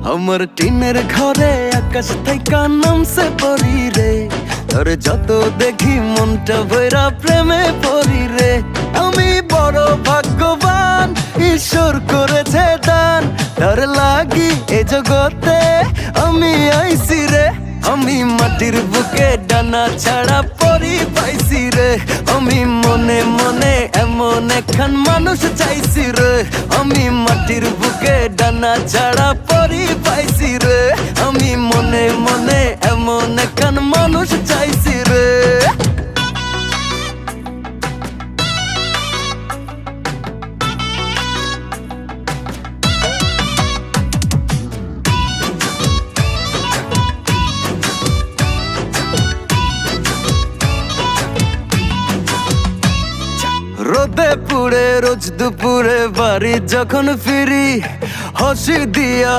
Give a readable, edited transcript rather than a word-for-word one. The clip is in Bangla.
আমার টিনের ঘরে আকাশ থেকে নামছে পরি রে, তোরে যত দেখি মনটা ভৈরা প্রেমে পড়ি রে। আমি বড় ভাগ্যবান, ঈশ্বর করেছে দান, তার লাগি এ জগতে আমি আইছি রে। আমি মাটির বুকে ডানা ছাড়া পরি পাইছি রে, আমি মনে মনে এমন একখান মানুষ চাইছি রে। আমি মাটির বুকে ডানা ছাড়া পরি পাইছি রে, আমি মনে মনে এমন একখান মানুষ চাইছি রে। রোদে পুড়ে রোজ দুপুরে বাড়ি যখন ফিরি, হাসি দিয়া